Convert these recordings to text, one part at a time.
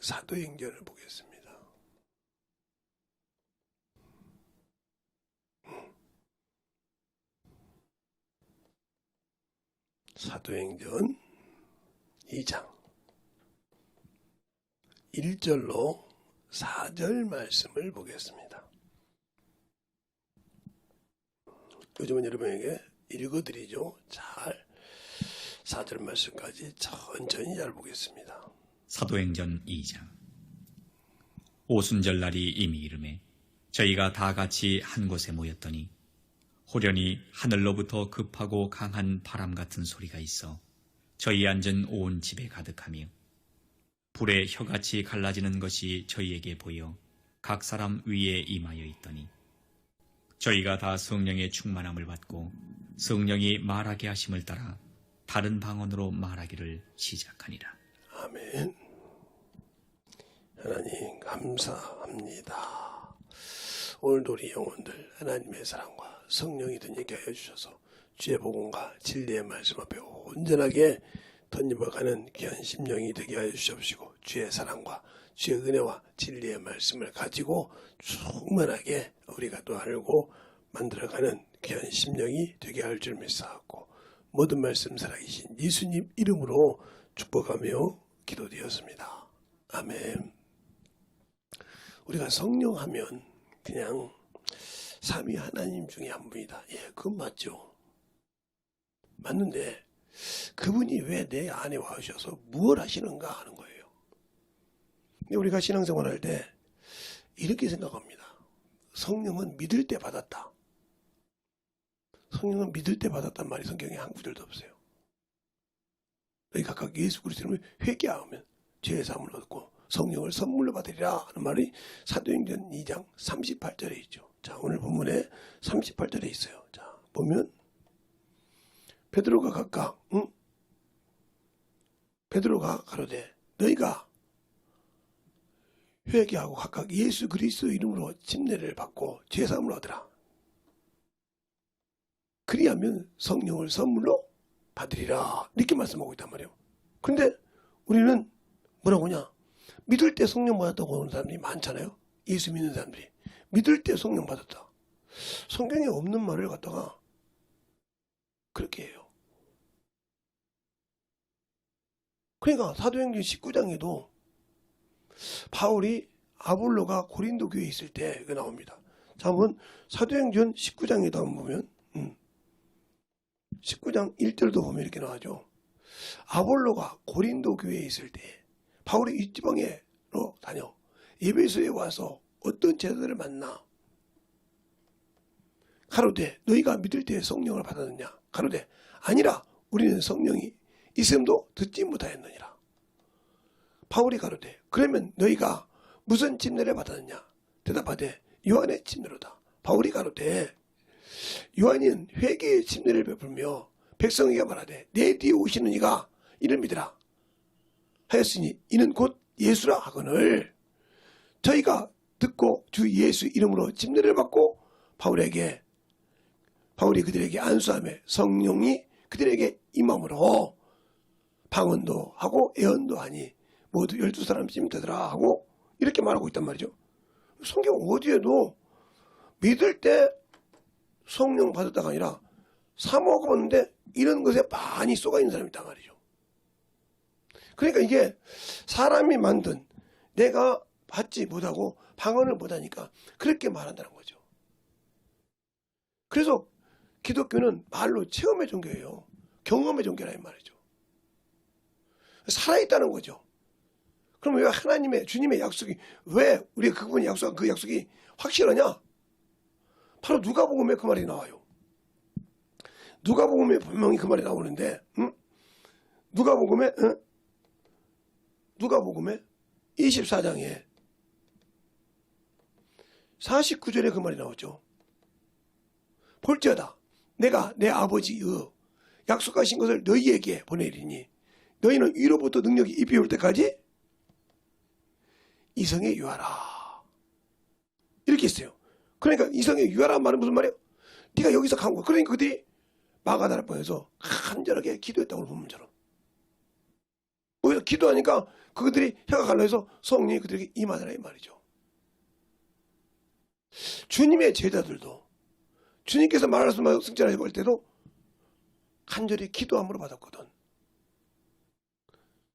사도행전을 보겠습니다. 사도행전 2장 1절로 4절 말씀을 보겠습니다. 요즘은 여러분에게 읽어드리죠. 잘 4절 말씀까지 천천히 잘 보겠습니다. 사도행전 2장. 오순절 날이 이미 이르매 저희가 다 같이 한 곳에 모였더니 호련히 하늘로부터 급하고 강한 바람 같은 소리가 있어 저희 앉은 온 집에 가득하며 불에 혀같이 갈라지는 것이 저희에게 보여 각 사람 위에 임하여 있더니 저희가 다 성령의 충만함을 받고 성령이 말하게 하심을 따라 다른 방언으로 말하기를 시작하니라. 아멘. 하나님 감사합니다. 오늘도 우리 영혼들 하나님의 사랑과 성령이 던지게 하여 주셔서 주의 복음과 진리의 말씀 앞에 온전하게 던져가는 귀한 심령이 되게 하여 주시옵시고 주의 사랑과 주의 은혜와 진리의 말씀을 가지고 충만하게 우리가 또 알고 만들어가는 귀한 심령이 되게 할 줄 믿사옵고 모든 말씀 살아계신 예수님 이름으로 축복하며 기도드렸습니다. 아멘. 우리가 성령 하면 그냥 삼위 하나님 중에 한 분이다. 예, 그건 맞죠. 맞는데 그분이 왜 내 안에 와주셔서 무엇 하시는가 하는 거예요. 근데 우리가 신앙생활 할 때 이렇게 생각합니다. 성령은 믿을 때 받았다. 성령은 믿을 때 받았단 말이 성경에 한 구절도 없어요. 너희 각각 예수 그리스도를 회개하면 죄의 사함을 얻고 성령을 선물로 받으리라 하는 말이 사도행전 2장 38절에 있죠. 자, 오늘 본문에 38절에 있어요. 자, 보면 베드로가 각각 베드로가 가로되 너희가 회개하고 각각 예수 그리스도 이름으로 침례를 받고 죄 사함을 얻으라. 그리하면 성령을 선물로 받으리라. 이렇게 말씀하고 있단 말이에요. 근데 우리는 뭐라고 하냐? 믿을 때 성령 받았다고 하는 사람들이 많잖아요. 예수 믿는 사람들이. 믿을 때 성령 받았다. 성경에 없는 말을 갖다가 그렇게 해요. 그러니까 사도행전 19장에도 바울이 아볼로가 고린도 교회에 있을 때 이거 나옵니다. 자, 한번 사도행전 19장에도 한번 보면 19장 1절도 보면 이렇게 나와죠. 아볼로가 고린도 교회에 있을 때 바울이 이지방에로 다녀 에베소에 와서 어떤 제자들을 만나 가로되 너희가 믿을 때 성령을 받았느냐? 가로되 아니라 우리는 성령이 있음도 듣지 못하였느니라. 바울이 가로되 그러면 너희가 무슨 침례를 받았느냐? 대답하되 요한의 침례로다. 바울이 가로되 요한은 회개의 침례를 베풀며 백성에게 말하되 내 뒤에 오시는 이가 이를 믿으라 하였으니 이는 곧 예수라 하거늘 저희가 듣고 주 예수 이름으로 침례를 받고 바울이 그들에게 안수하며 성령이 그들에게 임함으로 방언도 하고 예언도 하니 모두 12사람쯤 되더라 하고 이렇게 말하고 있단 말이죠. 성경 어디에도 믿을 때 성령 받았다가 아니라 사모하는데 이런 것에 많이 쏘가 있는 사람이 있단 말이죠. 그러니까 이게 사람이 만든 내가 받지 못하고 방언을 못하니까 그렇게 말한다는 거죠. 그래서 기독교는 말로 체험의 종교예요. 경험의 종교라 이 말이죠. 살아있다는 거죠. 그럼 왜 하나님의 주님의 약속이 왜 우리가 그분이 약속한 그 약속이 확실하냐? 바로 누가복음에 그 말이 나와요. 누가복음에 분명히 그 말이 나오는데 누가복음에 24장에 49절에 그 말이 나오죠. 볼지어다 내가 내 아버지의 약속하신 것을 너희에게 보내리니 너희는 위로부터 능력이 입혀올 때까지 이성에 유하라. 이렇게 있어요. 그러니까 이성에 유하라는 말은 무슨 말이에요? 네가 여기서 간 거야. 그러니까 그들이 마가다라방에서 간절하게 기도했다고 본문처럼. 오히려 기도하니까 그들이 혀가 갈라서 성령이 그들에게 임하더라 이 말이죠. 주님의 제자들도 주님께서 말씀하시고 승천하시고 할 때도 간절히 기도함으로 받았거든.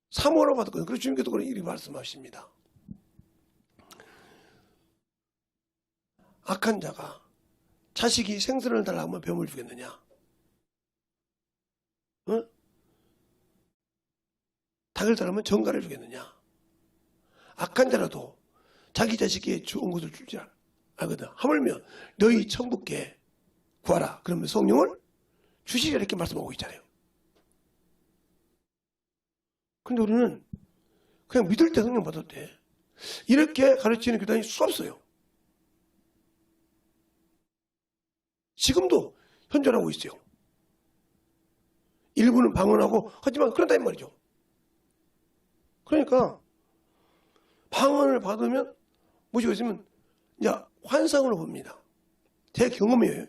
사모로 받았거든. 그래서 주님께서 그런 일이 말씀하십니다. 악한 자가 자식이 생선을 달라 하면 뱀을 주겠느냐? 어? 닭을 달라면 정갈을 주겠느냐? 악한 자라도 자기 자식에게 좋은 것을 주지 알거든. 하물며 너희 천국께 구하라. 그러면 성령을 주시리라 이렇게 말씀하고 있잖아요. 근데 우리는 그냥 믿을 때 성령 받을 때 이렇게 가르치는 교단이 수 없어요. 지금도 현존하고 있어요. 일부는 방언하고 하지만 그런다 이 말이죠. 그러니까 방언을 받으면 모시고 있으면 이제 환상을 봅니다. 제 경험이에요.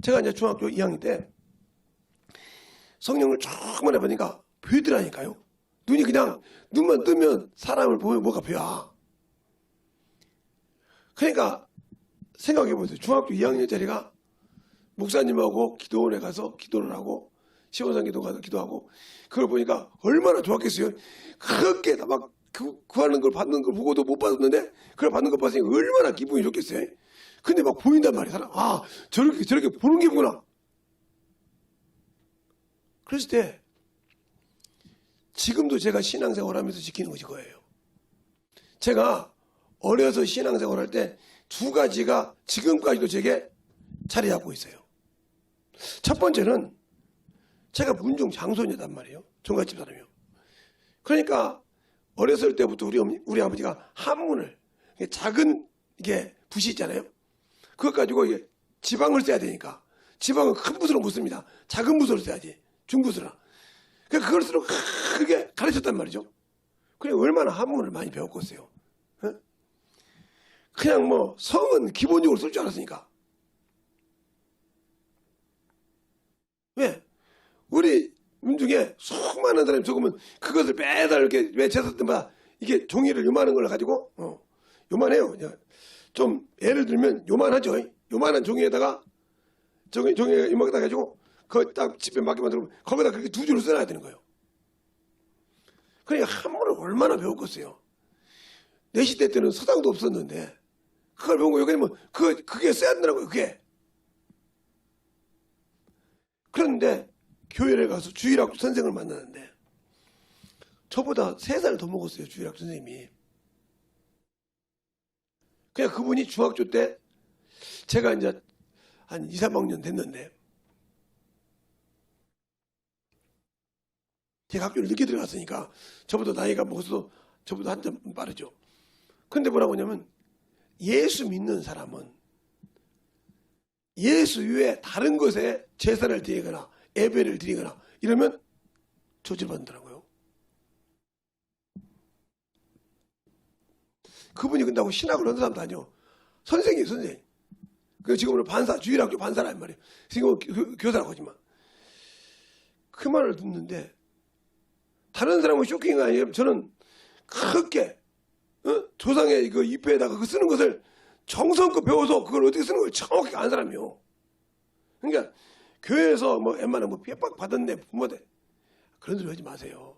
제가 이제 중학교 2학년 때 성령을 조금만 해보니까 보이더라니까요. 눈이 그냥 눈만 뜨면 사람을 보면 뭐가 보여. 그러니까 생각해보세요. 중학교 2학년짜리가 목사님하고 기도원에 가서 기도를 하고 시원산 기도 가서 기도하고 그걸 보니까 얼마나 좋았겠어요. 그렇게 막 구하는 걸 받는 걸 보고도 못 받았는데 그걸 받는 걸 봤으니까 얼마나 기분이 좋겠어요. 근데 막 보인단 말이야. 사람. 아 저렇게 보는 기분이구나. 그랬을 때 지금도 제가 신앙생활하면서 지키는 것이 그거예요. 제가 어려서 신앙생활할 때 두 가지가 지금까지도 제게 자리 잡고 있어요. 첫 번째는 제가 문중 장손이단 말이에요. 종갓집 사람이요. 그러니까 어렸을 때부터 우리 아버지가 한문을 작은 이게 붓이 있잖아요. 그것 가지고 이게 지방을 써야 되니까 지방은 큰 붓으로 못 씁니다. 작은 붓으로 써야지. 중붓으로. 그러니까 그걸 쓰러 크게 가르쳤단 말이죠. 그래 얼마나 한문을 많이 배웠겠어요. 그냥 뭐 성은 기본적으로 쓸 줄 알았으니까. 왜? 우리 문중에 수많은 사람이 적으면 그것을 매달 이렇게 왜 제사 때마다 이게 종이를 요만한 걸 가지고 요만해요. 좀 예를 들면 요만하죠. 요만한 종이에다가 종이가 이만하다 가지고 그거 딱 집에 맡기만 들으면 거기다 그렇게 두 줄을 써놔야 되는 거예요. 그러니까 한문을 얼마나 배웠겠어요. 내 시대 때는 서당도 없었는데 그걸 배운 거 여기는 뭐 그게 써야 된다고요. 그게. 그런데 교회를 가서 주일학교 선생을 만나는데 저보다 3살 더 먹었어요. 주일학교 선생님이. 그냥 그분이 중학교 때 제가 이제 한 2, 3학년 됐는데 제가 학교를 늦게 들어갔으니까 저보다 나이가 먹어서 저보다 한참 빠르죠. 근데 뭐라고 하냐면 예수 믿는 사람은 예수 외에 다른 것에 제사를 드리거나 예배를 드리거나 이러면 조질받는다고요. 그분이 근다고 신학을 하는 사람도 아니요. 선생이에요, 선생. 그 지금으로 반사, 주일학교 반사란 말이에요. 지금 교사라고 하지만. 그 말을 듣는데 다른 사람은 쇼킹이 아니에요. 저는 크게 조상의 그 입회에다가 그 쓰는 것을 정성껏 배워서 그걸 어떻게 쓰는 걸 정확히 아는 사람이요. 그러니까 교회에서 뭐 웬만하면 뭐 핍박 받았네 부모들 그런 소리 하지 마세요.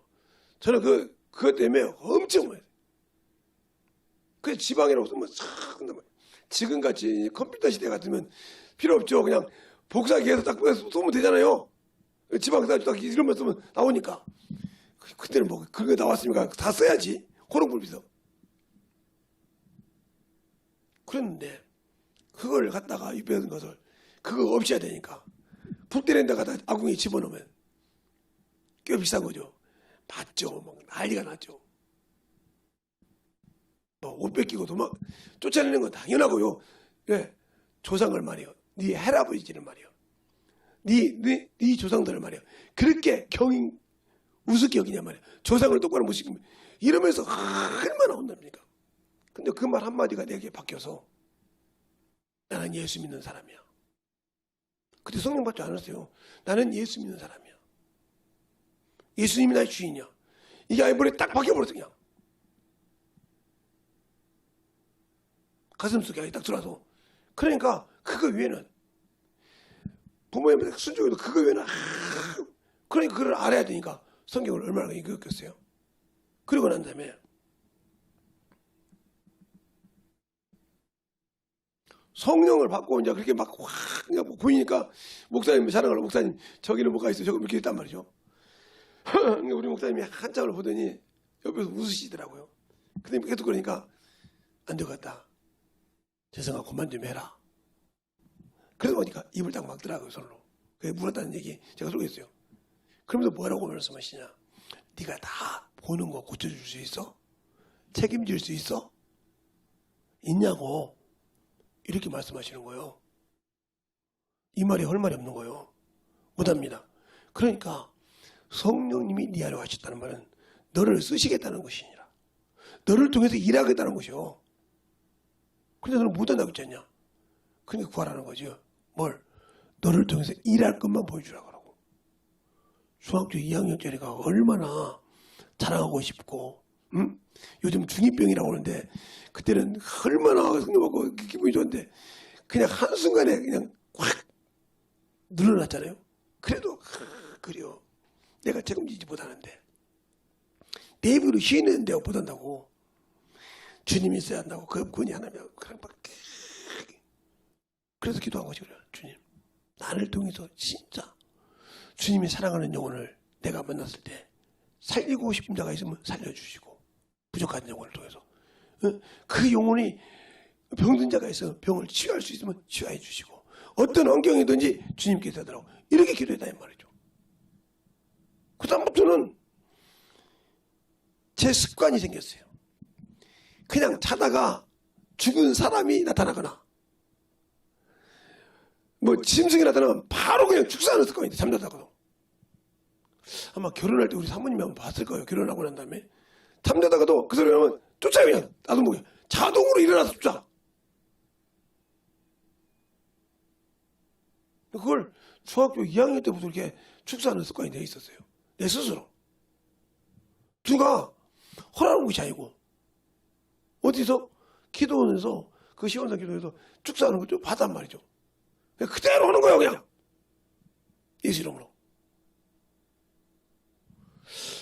저는 그것 때문에 엄청 그 지방이라고 쓰면 지금같이 컴퓨터 시대 같으면 필요 없죠. 그냥 복사기에서 딱 쏘면 되잖아요. 지방 딱 이런만 쓰면 나오니까. 그때는 뭐 그게 나왔으니까 다 써야지. 호롱불비서. 그랬는데 그걸 갖다가 입혀둔 것을 그거 없이 해야 되니까 북 때리는 데 갖다 아궁이 집어넣으면 꽤 비싼 거죠. 맞죠. 막 난리가 났죠. 뭐 옷 뺏기고 도망 쫓아내는 건 당연하고요. 예, 조상을 말이요. 네 할아버지를 말이요. 네 조상들을 말이요. 그렇게 우습게 여기냐 말이야. 조상을 똑바로 못 시키면 이러면서 얼마나 혼납니까? 근데 그 말 한마디가 내게 바뀌어서 나는 예수 믿는 사람이야. 그때 성령 받지 않았어요. 나는 예수 믿는 사람이야. 예수님이 나의 주인이야. 이게 아예 머리에 딱 박혀버렸어 그냥. 가슴속에 아예 딱 들어와서. 그러니까 그거 외에는 부모님 순종해도 그거 외에는 그러니까 그걸 알아야 되니까 성경을 얼마나 읽었겠어요. 그러고 난 다음에 성령을 받고 이제 그렇게 막 확 보이니까 목사님 자랑을 목사님 저기는 뭐가 있어 저기 이렇게 했단 말이죠. 우리 목사님이 한참을 보더니 옆에서 웃으시더라고요. 근데 계속 그러니까 안 되겠다. 재성아 그만 좀 해라. 그러다 보니까 입을 딱 막더라고요 손으로. 그게 물었다는 얘기 제가 속였어요. 그러면서 뭐라고 말씀하시냐. 네가 다 보는 거 고쳐줄 수 있어? 책임질 수 있어? 있냐고 이렇게 말씀하시는 거예요. 이 말이 할 말이 없는 거예요. 못합니다. 그러니까 성령님이 네 안에 하셨다는 말은 너를 쓰시겠다는 것이니라. 너를 통해서 일하겠다는 것이요. 근데 너는 못한다고 했지 않냐. 그러니까 구하라는 거죠. 뭘? 너를 통해서 일할 것만 보여주라고 하라고. 중학교 2학년짜리가 얼마나 자랑하고 싶고 응? 요즘 중2병이라고 하는데 그때는 얼마나 성령받고 기분이 좋은데 그냥 한순간에 그냥 확 늘어났잖아요. 그래도 그래요. 내가 책임지지 못하는데 내 입으로 쉬는 데가 못한다고. 주님이 있어야 한다고. 그분이 하나면 그냥 막 그래서 기도한 거지. 그래. 주님 나를 통해서 진짜 주님이 사랑하는 영혼을 내가 만났을 때 살리고 싶은 자가 있으면 살려주시고 부족한 영혼을 통해서 그 영혼이 병든 자가 있으면 병을 치유할 수 있으면 치유해 주시고 어떤 환경이든지 주님께서 하더라고. 이렇게 기도했다 이 말이죠. 그 다음부터는 제 습관이 생겼어요. 그냥 자다가 죽은 사람이 나타나거나 뭐 짐승이 나타나면 바로 그냥 축사하는 습관이 잠자다가도. 아마 결혼할 때 우리 사모님이 한번 봤을 거예요. 결혼하고 난 다음에 잠자다가도 그 소리 하면 쫓아요. 그냥 나도 모르게 자동으로 일어나서 쫓아. 그걸 중학교 2학년 때부터 이렇게 축사하는 습관이 돼 있었어요. 내 스스로. 누가 허락하는 것이 아니고 어디서 기도원에서 그 시원산 기도에서 축사하는 걸 좀 봤단 말이죠. 그대로 하는 거예요 그냥. 예수 이름으로.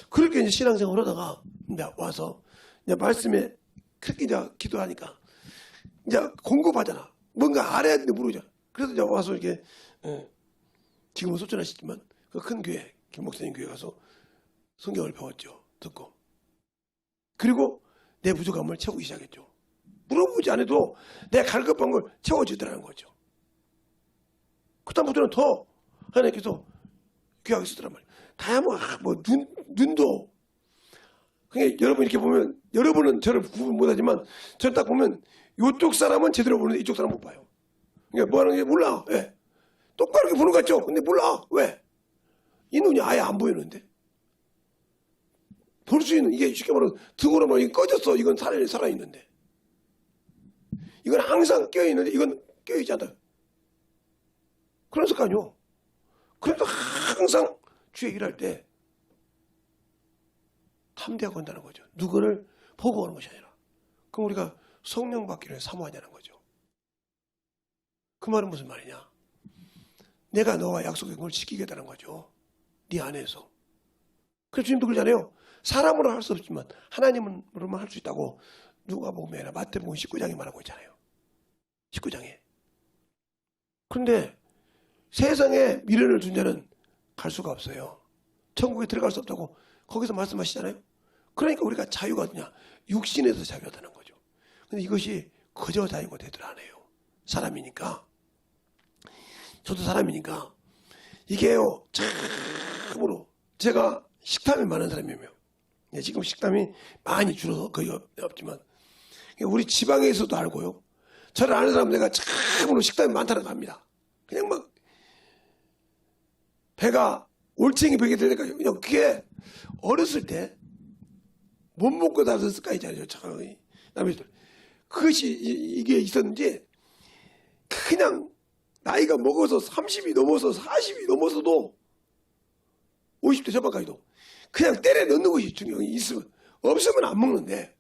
그렇게 이제 신앙생활을 하다가 이제 와서 이제 말씀에 그렇게 이제 기도하니까 이제 공급하잖아. 뭔가 알아야 되는데 모르잖아. 그래서 이제 와서 이렇게 지금은 소천하시지만 그 큰 교회 김 목사님 교회 가서 성경을 배웠죠. 듣고. 그리고 내 부족함을 채우기 시작했죠. 물어보지 않아도 내 갈급한 걸 채워주더라는 거죠. 그다음부터는 더 하나님께서 귀하게 쓰더란 말이에요. 다양한 눈도 그냥 여러분 이렇게 보면 여러분은 저를 구분 못하지만 저는 딱 보면 이쪽 사람은 제대로 보는데 이쪽 사람은 못 봐요. 그러니까 뭐 하는 게 몰라. 왜? 똑바로 이렇게 보는 것 같죠? 근데 몰라. 왜? 이 눈이 아예 안 보이는데. 볼 수 있는 이게 쉽게 말하면 등으로 말하면 이건 꺼졌어. 이건 살아있는데. 이건 항상 깨어있는데 이건 깨어있지 않다. 그런 습관이요. 그래서 항상 주의 일할 때 탐대하고 한다는 거죠. 누구를 보고 하는 것이 아니라. 그럼 우리가 성령 받기를 사모하냐는 거죠. 그 말은 무슨 말이냐. 내가 너와 약속한 걸 지키겠다는 거죠. 네 안에서. 그래서 주님도 그러잖아요. 사람으로 할 수 없지만 하나님으로만 할 수 있다고 누가복음이 아니라 마태복음 19장에 말하고 있잖아요. 19장에. 그런데 세상에 미련을 둔 자는 갈 수가 없어요. 천국에 들어갈 수 없다고 거기서 말씀하시잖아요. 그러니까 우리가 자유가 어디냐. 육신에서 자유하다는 거죠. 근데 이것이 거저 자유가 되들 않아요. 사람이니까. 저도 사람이니까. 이게요. 참으로 제가 식탐이 많은 사람이에요. 지금 식탐이 많이 줄어서 거의 없지만 우리 지방에서도 알고요. 저를 아는 사람 내가 참으로 식탐이 많다는 거 압니다. 그냥 막 배가 올챙이 베게 될 때까지 그냥 그게 어렸을 때 못 먹고 다는 습관이잖아요. 그것이 이게 있었는지 그냥 나이가 먹어서 30이 넘어서 40이 넘어서도 50대 초반까지도 그냥 때려 넣는 것이 중요해. 있으면. 없으면 안 먹는데,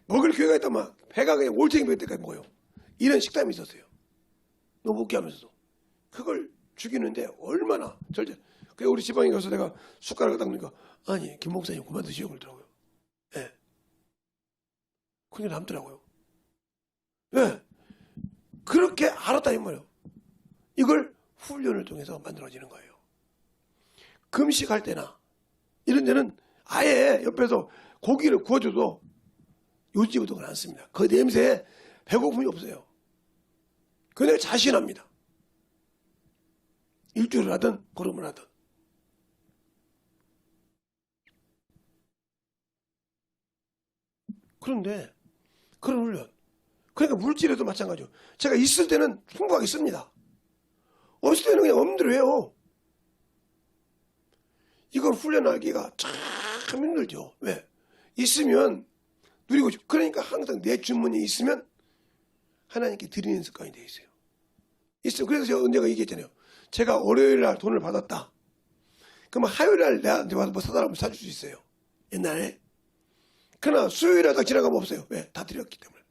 먹을 기회가 있다면 배가 그냥 올챙이 될 때까지 먹어요. 이런 식담이 있었어요. 너무 웃게 하면서도. 그걸 죽이는데 얼마나 절대. 그래 우리 지방에 가서 내가 숟가락을 닦으니까 아니 김 목사님 그만 드시오 그러더라고요. 예. 그게 남더라고요. 예. 그렇게 알았다 이 말이에요. 이걸 훈련을 통해서 만들어지는 거예요. 금식할 때나 이런 데는 아예 옆에서 고기를 구워줘도 요지부동을 안 씁니다. 그 냄새에 배고픔이 없어요. 그 내가 자신합니다. 일주일을 하든 걸음을 하든. 그런데 그런 훈련. 그러니까 물질에도 마찬가지죠. 제가 있을 때는 풍부하게 씁니다. 없을 때는 그냥 없는 대로 해요. 이걸 훈련하기가 참 힘들죠. 왜? 있으면 누리고 싶고 그러니까 항상 내 주머니에 있으면 하나님께 드리는 습관이 되어 있어요. 그래서 제가 언제가 얘기했잖아요. 제가 월요일 날 돈을 받았다. 그러면 화요일 날 내한테 와서 뭐 사달라면 사줄 수 있어요. 옛날에. 그러나 수요일 날 딱 지나가면 없어요. 왜? 다 드렸기 때문에.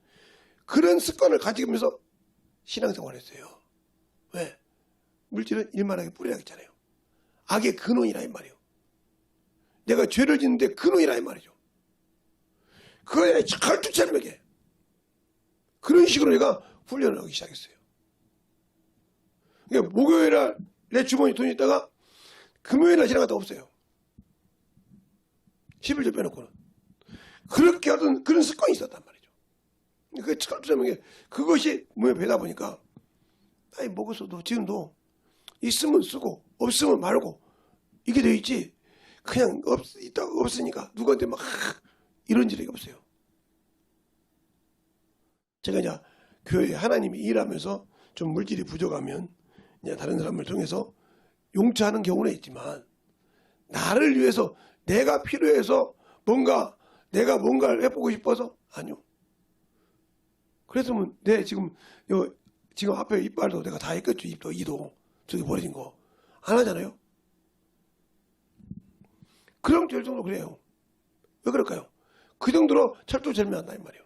그런 습관을 가지면서 신앙생활을 했어요. 왜? 물질은 일만하게 뿌려야겠잖아요. 악의 근원이라 이 말이에요. 내가 죄를 짓는데 근원이라 이 말이죠. 그거에 철두철미하게 그런 식으로 내가 훈련을 하기 시작했어요. 그러니까 목요일 날 내 주머니 돈이 있다가 금요일 날 지나갔다 없어요. 11절 빼놓고는. 그렇게 하던 그런 습관이 있었단 말이죠. 그 철두철미하게 그것이 몸에 배다 보니까 아니 먹었어도 지금도 있으면 쓰고 없으면 말고 이게 돼 있지 그냥 있다가 없으니까 누구한테 막 이런 일이 없어요. 제가 이제 교회에 하나님이 일하면서 좀 물질이 부족하면 이제 다른 사람을 통해서 용처하는 경우는 있지만 나를 위해서 내가 필요해서 내가 뭔가를 해보고 싶어서 아니요. 그랬으면 내 지금 앞에 이빨도 내가 다 했겠죠. 입도 이도 저기 버려진 거 안 하잖아요. 그럼 될 정도 그래요. 왜 그럴까요? 그 정도로 철두철미한다 이 말이에요.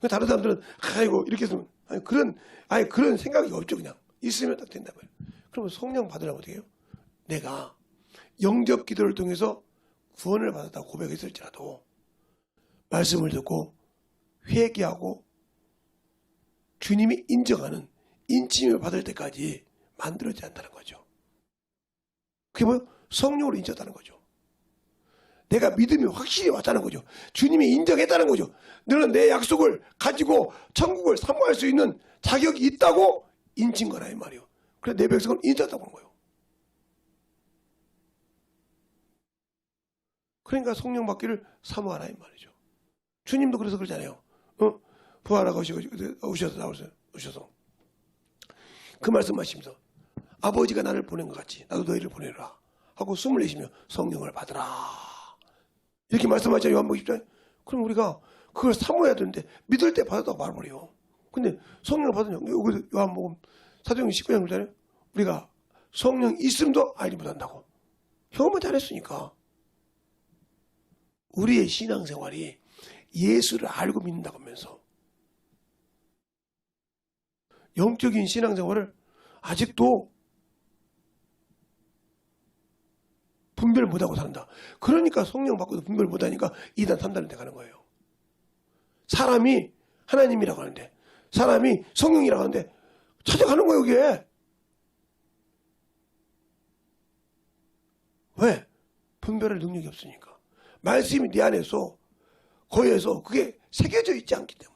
다른 사람들은 아이고 이렇게 했으면 그런 생각이 없죠. 그냥 있으면 딱 된단 말이에요. 그러면 성령 받으려면 어떻게 해요? 내가 영접 기도를 통해서 구원을 받았다고 고백했을지라도 말씀을 듣고 회개하고 주님이 인정하는 인침을 받을 때까지 만들어지지 않다는 거죠. 그게 뭐예요? 성령으로 인정했다는 거죠. 내가 믿음이 확실히 왔다는 거죠. 주님이 인정했다는 거죠. 너는 내 약속을 가지고 천국을 사모할 수 있는 자격이 있다고 인친 거라 이 말이에요. 그래서 내 백성은 인정했다고 하는 거예요. 그러니까 성령 받기를 사모하라 이 말이죠. 주님도 그래서 그러잖아요. 부활하고 오셔서 그 말씀하시면서 아버지가 나를 보낸 것 같이 나도 너희를 보내라 하고 숨을 내쉬며 성령을 받으라 이렇게 말씀하잖아요. 요한복음 10장. 그럼 우리가 그걸 사모해야 되는데 믿을 때 받았다고 말해버려요. 근데 성령을 받으냐 여기 요한복음 사도행전 19장 그러잖아요. 우리가 성령 있음도 알지 못한다고. 형만 잘했으니까 우리의 신앙생활이 예수를 알고 믿는다고 하면서 영적인 신앙생활을 아직도 분별 못하고 산다. 그러니까 성령 받고도 분별 못하니까 2단 3단을 돼가는 거예요. 사람이 하나님이라고 하는데 사람이 성령이라고 하는데 찾아가는 거예요. 이게 왜? 분별할 능력이 없으니까. 말씀이 내 안에서 거기에서 그게 새겨져 있지 않기 때문에.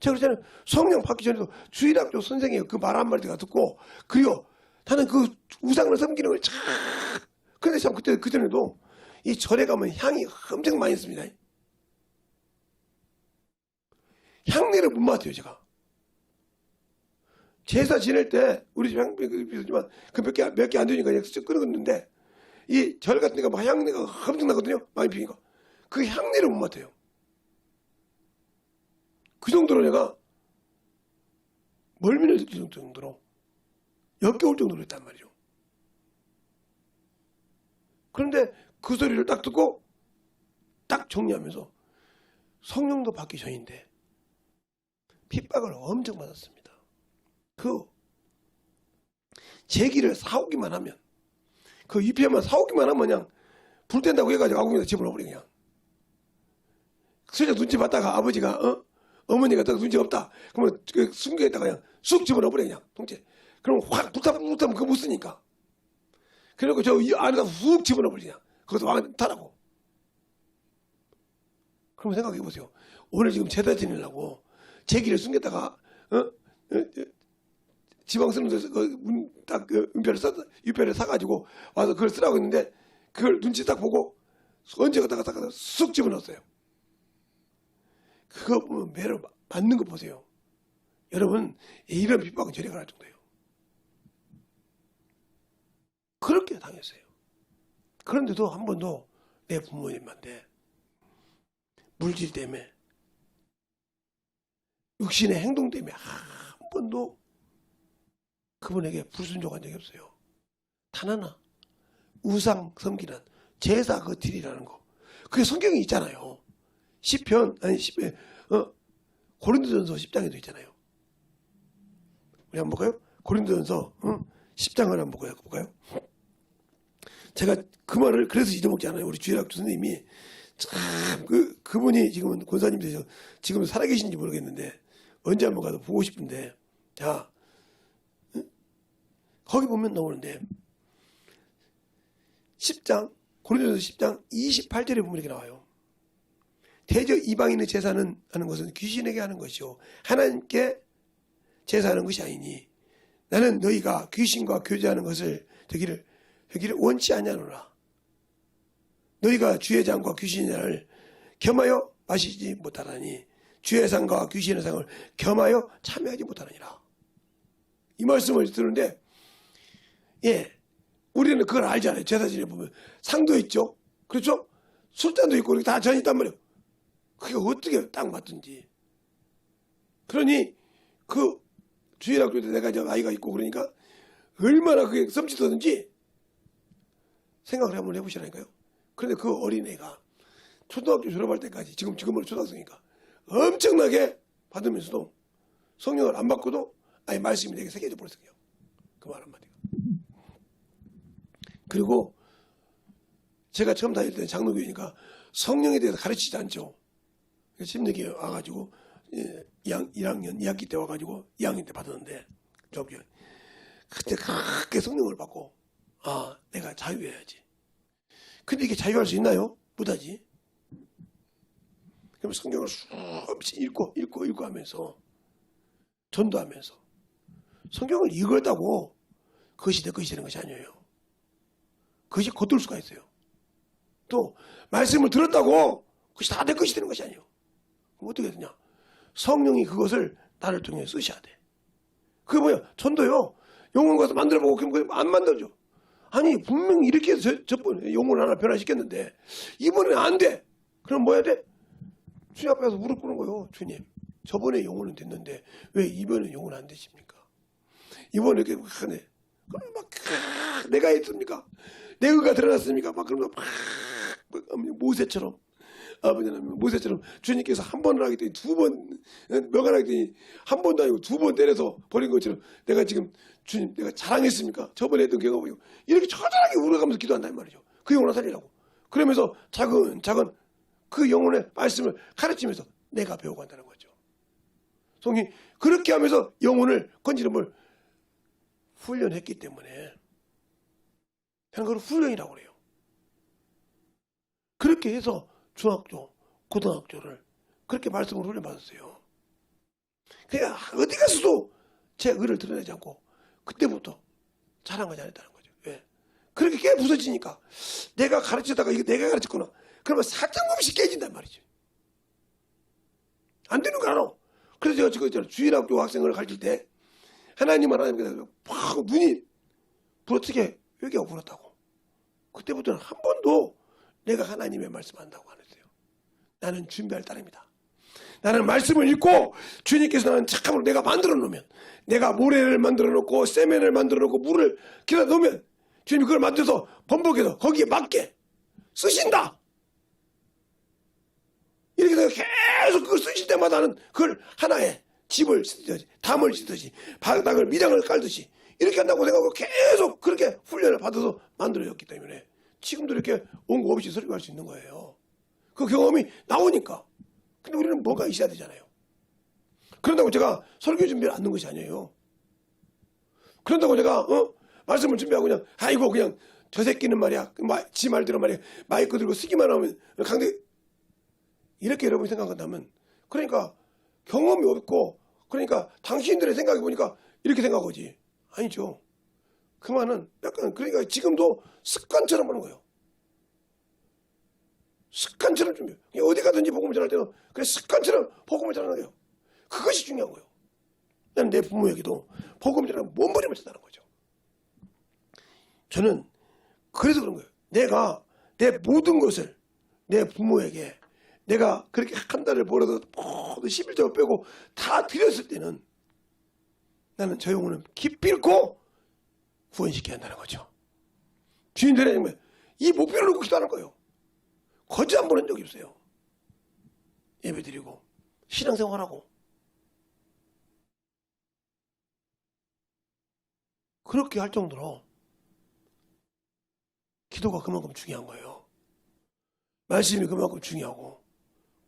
제가 그랬잖아요. 성령 받기 전에도 주일학교 선생님이 그 말 한마디가 듣고 그리고 나는 그 우상을 섬기는 걸 참 그런데 참 그전에도 이 절에 가면 향이 엄청 많이 있습니다. 향내를 못 맡아요. 제가 제사 지낼 때 우리 집 향비 비슷지만 그 몇 개 안 되니까 그냥 쓱 끊었는데 이 절 같은 데가 막 향내가 엄청 나거든요. 많이 피니까 그 향내를 못 맡아요. 그 정도로 내가 멀미를 느낄 정도로 역겨울 정도로 했단 말이죠. 그런데 그 소리를 딱 듣고 딱 정리하면서 성령도 받기 전인데 핍박을 엄청 받았습니다. 그 제기를 사오기만 하면, 그 잎에만 사오기만 하면 그냥 불 뗀다고 해가지고 아궁이에다 집어넣어버려. 그냥 슬쩍 눈치 봤다가 아버지가 어머니가 딱 눈치 없다 그러면 그 숨겨있다가 그냥 쑥 집어넣어버려. 그냥 통째. 그럼 확 불타면 그거 못 쓰니까. 그리고 저 안에다 훅 집어넣어버려. 그냥 그것도 왕타라고. 그럼 생각해보세요. 오늘 지금 제사 지내려고 제기를 숨겼다가 지방스러운데서 그 유표를 사가지고 와서 그걸 쓰라고 했는데 그걸 눈치 딱 보고 언제 갖다가 쑥 집어넣었어요. 그거 보면 매를 맞는 거 보세요. 여러분, 이런 핍박은 저리 가할 정도예요. 그렇게 당했어요. 그런데도 한 번도 내 부모님한테 물질 때문에, 육신의 행동 때문에 한 번도 그분에게 불순종한 적이 없어요. 단 하나. 우상 섬기는 제사 그 딜이라는 거. 그게 성경에 있잖아요. 고린도전서 10장에도 있잖아요. 우리 한번 볼까요? 고린도전서 10장을 한번 볼까요? 제가 그 말을 그래서 잊어먹지 않아요. 우리 주일학 교수님이 참 그분이 지금은 권사님 되셔, 지금 살아계신지 모르겠는데 언제 한번 가서 보고 싶은데, 자, 거기 보면 나오는데 10장 고린도전서 10장 28절에 보면 이렇게 나와요. 대저 이방인의 제사는 하는 것은 귀신에게 하는 것이요 하나님께 제사하는 것이 아니니 나는 너희가 귀신과 교제하는 것을 되기를 원치 아니하노라. 너희가 주의 잔과 귀신의 잔을 겸하여 마시지 못하라니 주의 상과 귀신의 상을 겸하여 참여하지 못하느니라. 이 말씀을 들었는데, 우리는 그걸 알잖아요. 제사 지내 보면 상도 있죠. 그렇죠? 술잔도 있고 다 잔이 있단 말이에요. 그게 어떻게 딱 맞든지. 그러니 그 주일학교 때 내가 이제 아이가 있고 그러니까 얼마나 그게 썸짓하든지 생각을 한번 해보시라니까요. 그런데 그 어린애가 초등학교 졸업할 때까지 지금으로 초등학생이니까 엄청나게 받으면서도 성령을 안 받고도 아예 말씀이 내게 새겨져 버렸어요. 그 말 한마디가. 그리고 제가 처음 다닐 때는 장로교회니까 성령에 대해서 가르치지 않죠. 심리교회 와가지고 1학년 2학기 때 와가지고 2학년 때 받았는데 그때 그렇게 성령을 받고 내가 자유해야지. 근데 이게 자유할 수 있나요? 못하지. 그럼 성경을 수없이 읽고 하면서 전도하면서 성경을 읽었다고 그것이 내 것이 되는 것이 아니에요. 그것이 겉돌 수가 있어요. 또 말씀을 들었다고 그것이 다 내 것이 되는 것이 아니에요. 그럼 어떻게 되냐? 성령이 그것을 나를 통해 쓰셔야 돼. 그게 뭐야? 전도요. 영혼 가서 만들어보고 그럼 안 만들어져. 아니 분명히 이렇게 해서 저번에 영혼 하나 변화시켰는데 이번에는 안 돼. 그럼 뭐 해야 돼? 주님 앞에서 무릎 꿇는 거예요. 주님, 저번에 영혼은 됐는데 왜 이번에 영혼 안 되십니까? 이번에 이렇게 하네. 그럼 막 내가 했습니까? 내 의가 드러났습니까? 막 그러면 막 모세처럼, 아버지는 모세처럼 주님께서 한 번을 하기 때문에 두 번 명하기 때문에 한 번도 아니고 두 번 때려서 버린 것처럼 내가 지금 주님 내가 자랑했습니까? 저번에 했던 경험이고 이렇게 처절하게 울어가면서 기도한단 말이죠. 그 영혼을 살리려고. 그러면서 차근차근 그 영혼의 말씀을 가르치면서 내가 배워간다는 거죠. 성이 그렇게 하면서 영혼을 건지는 걸 훈련했기 때문에 하는 걸 훈련이라고 그래요. 그렇게 해서 중학교, 고등학교를 그렇게 말씀으로 훈련받았어요. 그러니까 어디 가서도 제 의를 드러내지 않고 그때부터 자랑하지 않았다는 거죠. 왜? 그렇게 깨 부서지니까 내가 가르치다가 이거 내가 가르쳤구나. 그러면 사정없이 깨진단 말이죠. 안 되는 거 알아. 그래서 제가 지금 주일학교 학생을 가르칠 때 하나님께서 막 눈이 부러뜨게 회개하고 불었다고. 그때부터는 한 번도 내가 하나님의 말씀 한다고 안 했어요. 나는 준비할 따름이다. 나는 말씀을 읽고 주님께서 나는 착함으로 내가 만들어 놓으면, 내가 모래를 만들어 놓고 세면을 만들어 놓고 물을 기다 놓으면 주님이 그걸 만들어서 번복해서 거기에 맞게 쓰신다. 이렇게 해서 계속 그걸 쓰실 때마다는 그걸 하나의 집을 짓듯이, 담을 짓듯이, 바닥을 미장을 깔듯이 이렇게 한다고 생각하고 계속 그렇게 훈련을 받아서 만들어졌기 때문에 지금도 이렇게 원고 없이 설교할 수 있는 거예요. 그 경험이 나오니까. 근데 우리는 뭔가 있어야 되잖아요. 그런다고 제가 설교 준비를 안 넣은 것이 아니에요. 그런다고 제가 말씀을 준비하고 그냥 아이고 그냥 저 새끼는 말이야 지 말대로 말이야 마이크 들고 쓰기만 하면 강대 이렇게 여러분이 생각한다면 그러니까 경험이 없고 그러니까 당신들의 생각해 보니까 이렇게 생각하지 아니죠. 그 말은 약간 그러니까 지금도 습관처럼 하는 거예요. 습관처럼 준비해요. 어디 가든지 복음을 전할 때는 그래 습관처럼 복음을 전하는 거예요. 그것이 중요한 거예요. 나는 내 부모에게도 복음을 전하는 몸부림을 쳤다는 거죠. 저는 그래서 그런 거예요. 내가 내 모든 것을 내 부모에게 내가 그렇게 한 달을 벌어도 모두 11조 빼고 다 드렸을 때는 나는 저 영혼은 기필코 구원시켜야 한다는 거죠. 주인들의 이 목표를 놓고 기도하는 거예요. 거짓 안 보낸 적이 없어요. 예배 드리고 신앙생활하고 그렇게 할 정도로 기도가 그만큼 중요한 거예요. 말씀이 그만큼 중요하고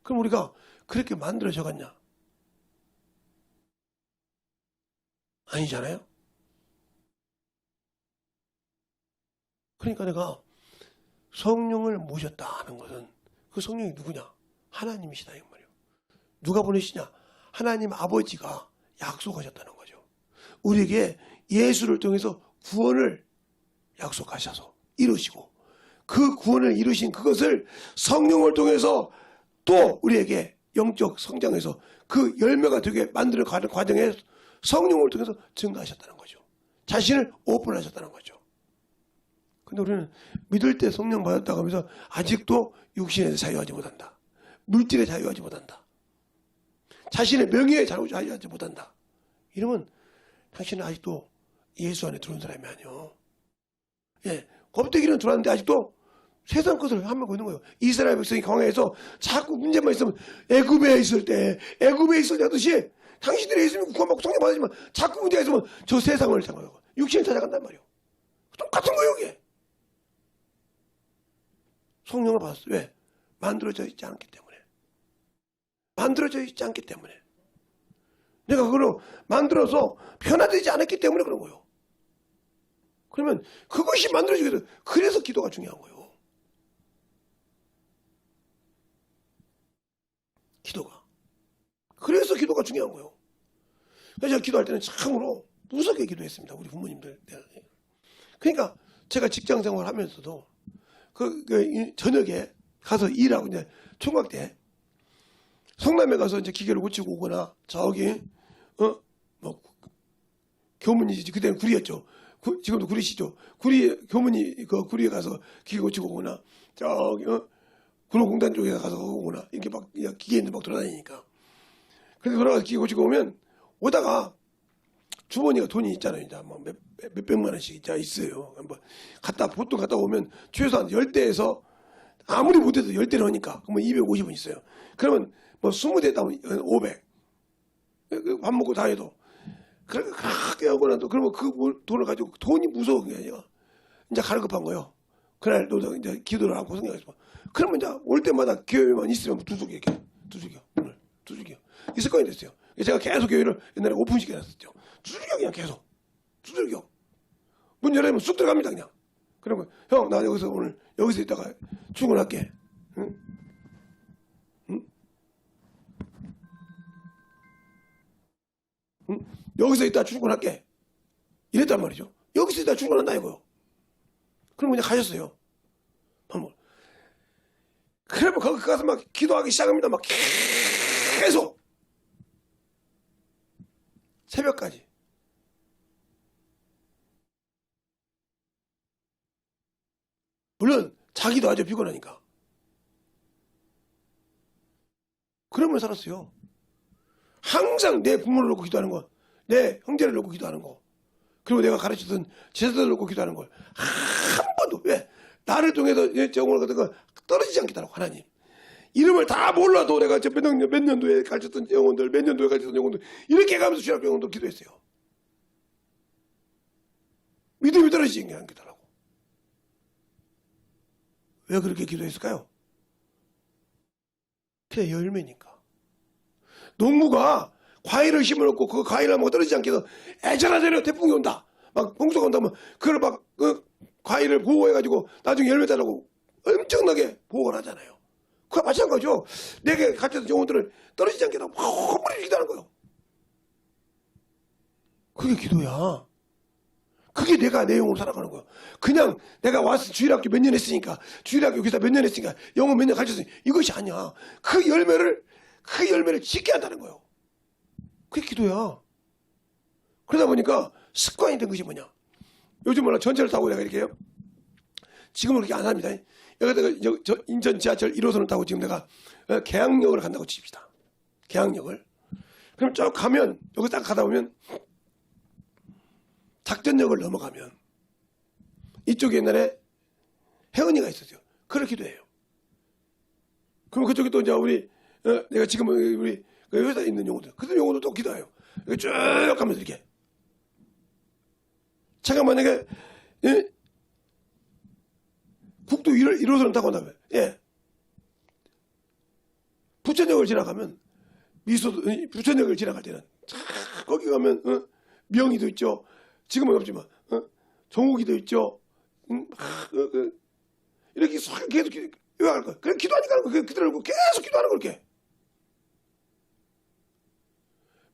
그럼 우리가 그렇게 만들어져갔냐? 아니잖아요. 그러니까 내가 성령을 모셨다 하는 것은 그 성령이 누구냐? 하나님이시다 이 말이에요. 누가 보내시냐? 하나님 아버지가 약속하셨다는 거죠. 우리에게 예수를 통해서 구원을 약속하셔서 이루시고 그 구원을 이루신 그것을 성령을 통해서 또 우리에게 영적 성장해서 그 열매가 되게 만드는 과정에 성령을 통해서 증가하셨다는 거죠. 자신을 오픈하셨다는 거죠. 근데 우리는 믿을 때 성령 받았다고 하면서 아직도 육신에서 자유하지 못한다. 물질에 자유하지 못한다. 자신의 명예에 자유하지 못한다. 이러면 당신은 아직도 예수 안에 들어온 사람이 아니요. 예, 껍데기는 들어왔는데 아직도 세상 것을 하고 있는 거예요. 이스라엘 백성이 광야에서 자꾸 문제만 있으면 애굽에 있을 때 하듯이 당신들이 예수님 구원받고 성령 받으지만 자꾸 문제가 있으면 저 세상을 찾아가고 육신을 찾아간단 말이에요. 똑같은 거예요 이게. 성령을 받았어요. 왜? 만들어져 있지 않기 때문에. 만들어져 있지 않기 때문에. 내가 그걸 만들어서 변화되지 않았기 때문에 그런 거예요. 그러면 그것이 만들어지게 돼요. 그래서 기도가 중요한 거예요. 기도가. 그래서 기도가 중요한 거예요. 그래서 제가 기도할 때는 참으로 무섭게 기도했습니다. 우리 부모님들. 그러니까 제가 직장 생활 하면서도 그 저녁에 가서 일하고 이제 총각 때 성남에 가서 이제 기계를 고치고 오거나 저기 뭐 교문이지 그때는 구리였죠. 지금도 구리시죠. 교문이 그 구리에 가서 기계 고치고 오거나 저기 군호공단 쪽에 가서 오거나 이렇게 막 기계인들 막 돌아다니니까 그래서 돌아가서 기계 고치고 오면 오다가 주머니가 돈이 있잖아요. 이제 뭐 몇백만 원씩 있어요. 뭐 보통 갔다 오면 최소한 10대에서 아무리 못해도 10대를 하니까 그러면 250원 있어요. 그러면 뭐 20대 따면 500. 밥 먹고 다 해도 그렇게 하고 나도 그러면 그 돈을 가지고 돈이 무서운 게 아니라 이제 갈급한 거예요. 그날 또 이제 기도를 하고 성경에서 그러면 이제 올 때마다 교회만 있으면 두들겨 문을 두들겨 이 습관이 됐어요. 제가 계속 교회를 옛날에 오픈시켜 놨었죠. 두들겨 그냥 계속 두들겨 문 열어면 쑥 들어갑니다 그냥. 그러면 형 나 여기서 오늘 여기서 있다가 출근할게. 응? 응? 응? 여기서 있다 출근할게. 이랬단 말이죠. 여기서 있다 출근한다 이거요. 그럼 그냥 가셨어요. 한번. 그러면 거기 가서 막 기도하기 시작합니다. 막 계속 새벽까지. 물론 자기도 아주 피곤하니까. 그러면 살았어요. 항상 내 부모를 놓고 기도하는 거, 내 형제를 놓고 기도하는 거. 그리고 내가 가르쳤던 제자들 놓고 기도하는 걸 한 번도 왜 나를 통해서 영혼을 같은 거 떨어지지 않겠다고 하나님. 이름을 다 몰라도 내가 몇 년도에 가르쳤던 영혼들, 몇 년도에 가르쳤던 영혼들 이렇게 가면서 주일학교 영혼들 기도했어요. 믿음이 떨어지지 않겠다고. 왜 그렇게 기도했을까요? 그냥 열매니까. 농부가 과일을 심어놓고 그 과일을 먹고 떨어지지 않게 해서 애절하잖아요. 태풍이 온다. 막 홍수가 온다면 그걸 막 과일을 보호해가지고 나중에 열매 달라고 엄청나게 보호를 하잖아요. 그거 마찬가지죠. 내게 가르쳤던 영혼들을 떨어지지 않게 하고 허물이 기도하는 거예요. 그게 기도야. 그게 내가 내 영혼으로 살아가는 거예요. 그냥 내가 와서 주일학교 몇 년 했으니까, 주일학교 교사 몇 년 했으니까, 영혼 몇 년 가르쳤으니까 이것이 아니야. 그 열매를 짓게 한다는 거예요. 그게 기도야. 그러다 보니까 습관이 된 것이 뭐냐. 요즘 몰라 전철을 타고 내가 이렇게 해요. 지금은 그렇게 안 합니다. 여기다가 저 인천 지하철 1호선을 타고 지금 내가 계양역을 간다고 칩시다. 계양역을. 그럼 쭉 가면 여기 딱 가다 보면 작전역을 넘어가면 이쪽에 옛날에 혜은이가 있었어요. 그렇기도 해요. 그럼 그쪽에 또 이제 내가 지금 우리 그 회사에 있는 용어들, 그 용어도 또 기도해요. 쭉 가면서 이렇게. 제가 만약에 국도 1호선을 타고 나면 부천역을 지나가면 부천역을 지나갈 때는 거기 가면 명의도 있죠. 지금은 없지만 정욱이도 있죠. 이렇게 계속 기도할 거야. 그래 기도하니까 하는 거야. 그들을 계속 기도하는 거 그렇게.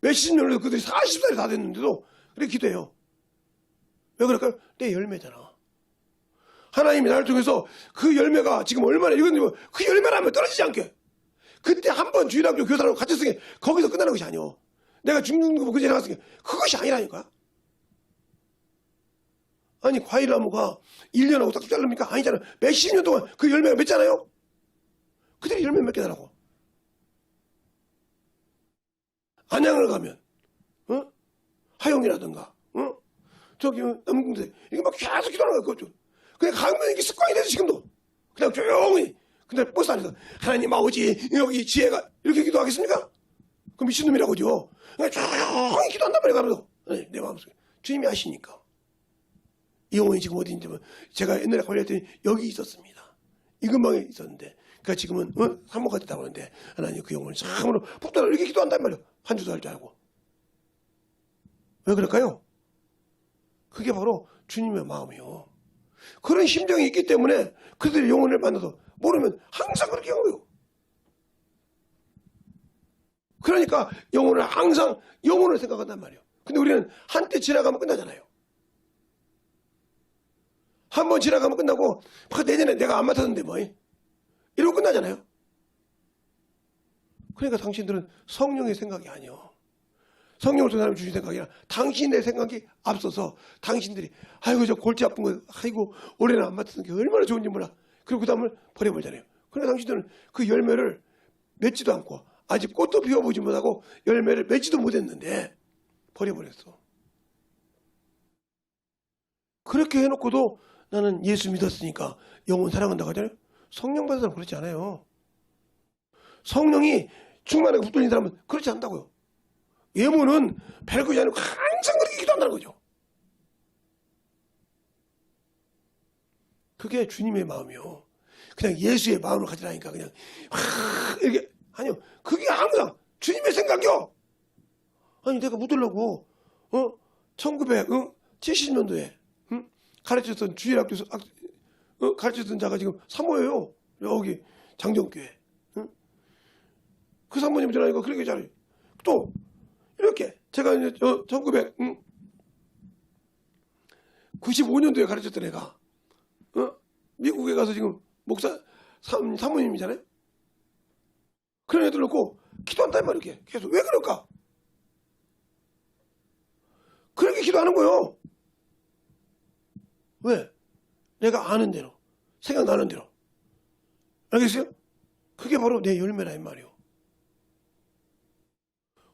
몇십 년을 그들이 40살이 다 됐는데도 그렇게 기도해요. 왜 그럴까요? 내 열매잖아. 하나님이 나를 통해서 그 열매가 지금 얼마나 이건 그 열매라면 떨어지지 않게. 그때 한 번 주일학교 교사라고 갇혔으니 거기서 끝나는 것이 아니오. 내가 죽는 거 그제 나갔으니 그것이 아니라니까. 아니 과일나무가 1년하고 딱 자릅니까? 아니잖아. 몇십 년 동안 그 열매가 맺잖아요. 그들이 열매 맺게 달라고. 안양을 가면 하영이라든가 저기 남궁대 이게 막 계속 기도하는 거야. 그것도. 그냥 가면 이게 습관이 돼서 지금도 그냥 조용히 근데 버스 안에서 하나님 아버지 여기 지혜가 이렇게 기도하겠습니까? 그 미친놈이라고죠. 그냥 조용히 기도한단 말이야. 가면서 내 마음속에 주님이 아시니까 이 영혼이 지금 어디 있는지 제가 옛날에 걸렸더니 여기 있었습니다. 이 근방에 있었는데 그러니까 지금은 산모가 됐다고 하는데 하나님 그 영혼을 참으로 붙들어 이렇게 기도한단 말이야. 한 주도 할 줄 알고. 왜 그럴까요? 그게 바로 주님의 마음이요. 그런 심정이 있기 때문에 그들의 영혼을 만나서 모르면 항상 그렇게 한 거예요. 그러니까 영혼을 항상 영혼을 생각한단 말이에요. 근데 우리는 한때 지나가면 끝나잖아요. 한 번 지나가면 끝나고 내년에 내가 안 맡았는데 뭐 이러고 끝나잖아요. 그러니까 당신들은 성령의 생각이 아니요. 성령을 통해 하나님 주신 생각이 아니라 당신의 생각이 앞서서 당신들이 아이고 저 골치 아픈 거 아이고 올해는 안 맡았던 게 얼마나 좋은지 몰라. 그리고 그 다음을 버려버리잖아요. 그러나 당신들은 그 열매를 맺지도 않고 아직 꽃도 피워보지 못하고 열매를 맺지도 못했는데 버려버렸어. 그렇게 해놓고도 나는 예수 믿었으니까 영혼 사랑한다고 하잖아요. 성령 받은 사람은 그렇지 않아요. 성령이 충만하게 붙들린 사람은 그렇지 않다고요. 예문은 별거지 않고 항상 그렇게 기도한다는 거죠. 그게 주님의 마음이요. 그냥 예수의 마음을 가지라니까 그냥 이렇게 아니요. 그게 항상 주님의 생각이요. 아니 내가 묻으려고 1970년도에 가르쳤던 주일학교 가르쳤던 자가 지금 사모예요. 여기 장정교회. 그 사모님 전화니까 그렇게 잘해요. 또 이렇게 제가 이제 1995년도에 가르쳤던 애가 미국에 가서 지금 목사 사모님이잖아요. 그런 애들 놓고 기도한단 말이에요. 이렇게 계속 왜 그럴까? 그렇게 기도하는 거예요. 왜? 내가 아는 대로 생각나는 대로. 알겠어요? 그게 바로 내 열매라 이 말이에요.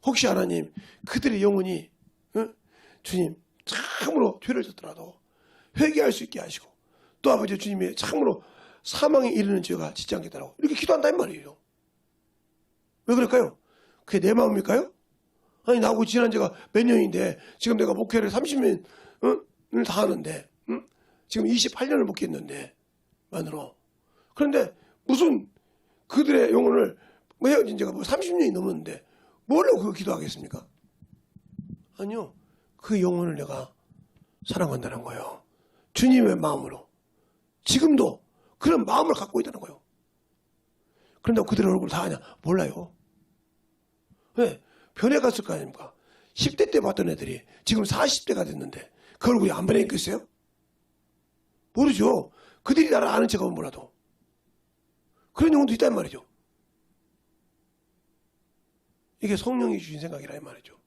혹시 하나님 그들의 영혼이 주님 참으로 죄를 졌더라도 회개할 수 있게 하시고 또 아버지 주님이 참으로 사망에 이르는 죄가 짓지 않겠다라고 이렇게 기도한단 말이에요. 왜 그럴까요? 그게 내 마음일까요? 아니 나하고 지난 지가 몇 년인데 지금 내가 목회를 30년을 다 하는데 지금 28년을 목회했는데 만으로 그런데 무슨 그들의 영혼을 헤어진 지가 30년이 넘었는데 뭘로 그거 기도하겠습니까? 아니요. 그 영혼을 내가 사랑한다는 거예요. 주님의 마음으로. 지금도 그런 마음을 갖고 있다는 거예요. 그런데 그들의 얼굴을 다 아냐? 몰라요. 왜? 변해갔을 거 아닙니까? 10대 때 봤던 애들이 지금 40대가 됐는데 그 얼굴이 안 변했겠어요? 모르죠. 그들이 나를 아는 척하면 몰라도. 그런 영혼도 있단 말이죠. 이게 성령이 주신 생각이라 이 말이죠.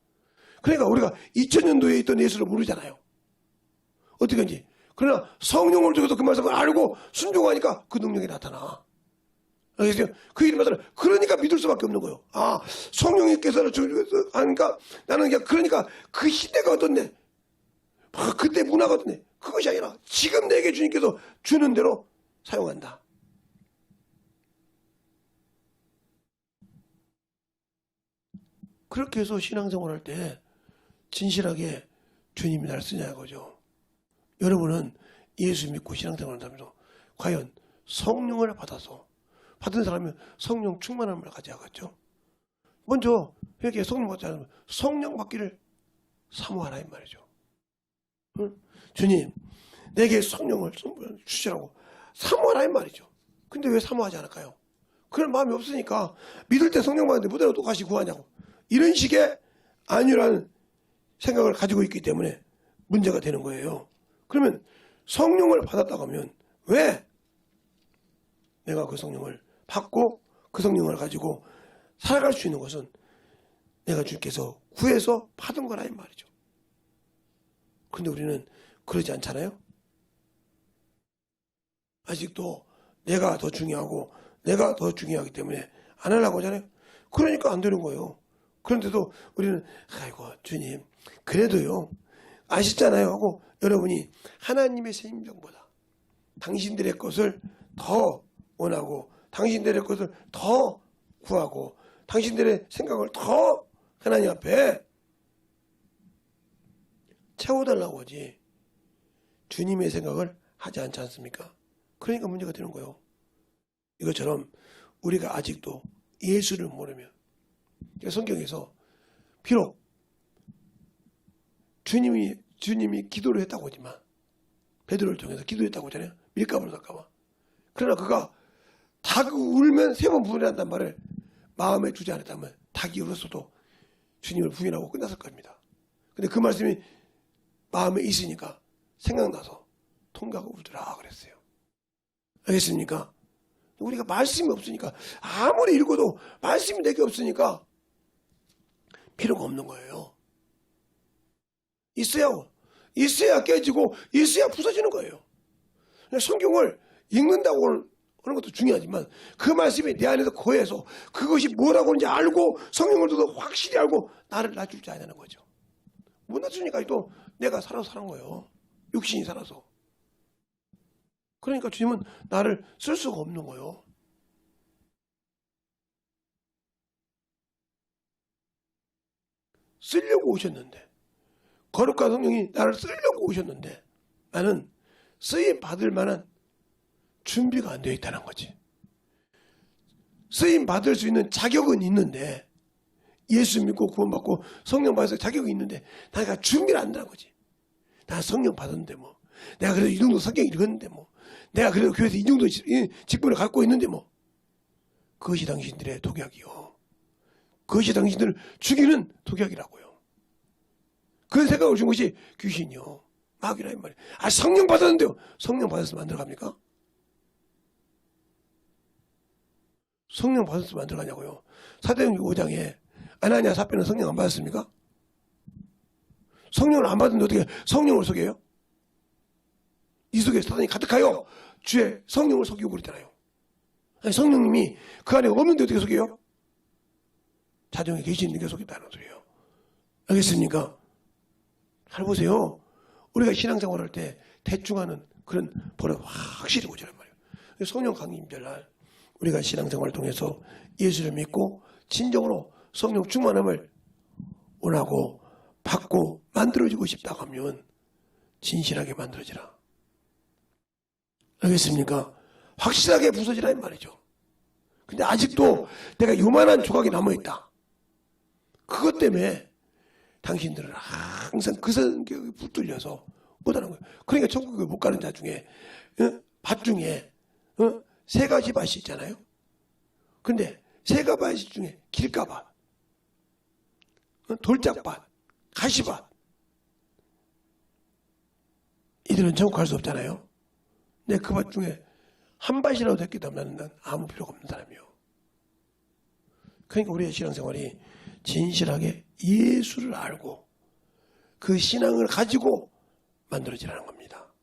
그러니까 우리가 2000년도에 있던 예수를 모르잖아요. 어떻게인지. 그러나 성령을 주고도 그 말씀을 알고 순종하니까 그 능력이 나타나. 알겠어요? 그 일을 받으라. 그러니까 믿을 수밖에 없는 거예요. 아, 성령님께서 하니까 나는 그냥 그러니까 그 시대가 어떻네. 그때 문화가 어떻네. 그것이 아니라 지금 내게 주님께서 주는 대로 사용한다. 그렇게 해서 신앙생활할 때 진실하게 주님이 나를 쓰냐는 거죠. 여러분은 예수 믿고 신앙생활한다면서 과연 성령을 받아서 받은 사람은 성령 충만함을 가져야겠죠. 먼저 이렇게 성령 받지 않으면 성령 받기를 사모하라 이 말이죠. 응? 주님 내게 성령을 주시라고 사모하라 이 말이죠. 근데 왜 사모하지 않을까요? 그런 마음이 없으니까 믿을 때 성령 받는데 무대로 똑같이 구하냐고 이런 식의 안유라는 생각을 가지고 있기 때문에 문제가 되는 거예요. 그러면 성령을 받았다고 하면 왜 내가 그 성령을 받고 그 성령을 가지고 살아갈 수 있는 것은 내가 주께서 구해서 받은 거라 이 말이죠. 그런데 우리는 그러지 않잖아요. 아직도 내가 더 중요하고 내가 더 중요하기 때문에 안 하려고 하잖아요. 그러니까 안 되는 거예요. 그런데도 우리는 아이고 주님 그래도요 아시잖아요 하고 여러분이 하나님의 생명보다 당신들의 것을 더 원하고 당신들의 것을 더 구하고 당신들의 생각을 더 하나님 앞에 채워달라고 하지 주님의 생각을 하지 않지 않습니까? 그러니까 문제가 되는 거예요. 이것처럼 우리가 아직도 예수를 모르면 성경에서 비록 주님이 기도를 했다고 하지만 베드로를 통해서 기도했다고 하잖아요. 밀가루를 닦아봐. 그러나 그가 닭이 울면 3번 부인한단 말을 마음에 두지 않았다면 닭이 울었어도 주님을 부인하고 끝났을 겁니다. 근데 그 말씀이 마음에 있으니까 생각나서 통곡하고 울더라 그랬어요. 알겠습니까? 우리가 말씀이 없으니까 아무리 읽어도 말씀이 내게 없으니까 필요가 없는 거예요. 있어야 깨지고 있어야 부서지는 거예요. 성경을 읽는다고 하는 것도 중요하지만 그 말씀이 내 안에서 거해서 그것이 뭐라고 하는지 알고 성령을 더 확실히 알고 나를 낮출 줄 아냐는 거죠. 못 낮추니까 또 내가 살아서 사는 거예요. 육신이 살아서. 그러니까 주님은 나를 쓸 수가 없는 거예요. 쓰려고 오셨는데 거룩한 성령이 나를 쓰려고 오셨는데 나는 쓰임 받을 만한 준비가 안 되어 있다는 거지. 쓰임 받을 수 있는 자격은 있는데 예수 믿고 구원받고 성령 받아서 자격이 있는데 내가 준비를 안 한다는 거지. 나 성령 받았는데 뭐 내가 그래도 이 정도 성경 읽었는데 뭐 내가 그래도 교회에서 이 정도 직분을 갖고 있는데 뭐 그것이 당신들의 독약이요. 그것이 당신들을 죽이는 독약이라고요. 그런 생각을 준 것이 귀신이요. 마귀라 이 말이에요. 아 성령 받았는데요. 성령 받았으면 안 들어갑니까? 성령 받았으면 안 들어가냐고요. 사도행전 5장에 아나니아 삽비는 성령 안 받았습니까? 성령을 안 받았는데 어떻게 성령을 속여요? 이 속에 사단이 가득하여 주의 성령을 속이고 그랬잖아요. 아니, 성령님이 그 안에 없는데 어떻게 속여요? 자정에 계시는 게 속였다는 소리예요. 알겠습니까? 잘 보세요. 우리가 신앙생활할 때 대충 하는 그런 버릇 확실히 고치란 말이에요. 성령 강림절날 우리가 신앙생활을 통해서 예수를 믿고 진정으로 성령 충만함을 원하고 받고 만들어지고 싶다고 하면 진실하게 만들어지라. 알겠습니까? 확실하게 부서지라 이 말이죠. 근데 아직도 내가 요만한 조각이 남아있다. 그것 때문에 당신들은 항상 그 성격이 붙들려서 못하는 거예요. 그러니까 천국에 못 가는 자 중에 밭 중에 세 가지 밭이 있잖아요. 근데 세 가지 밭 중에 길가밭, 돌짝밭, 가시밭, 이들은 천국 갈 수 없잖아요. 근데 그 밭 중에 한 밭이라도 됐기 때문에 난 아무 필요가 없는 사람이에요. 그러니까 우리의 신앙생활이 진실하게 예수를 알고 그 신앙을 가지고 만들어지라는 겁니다.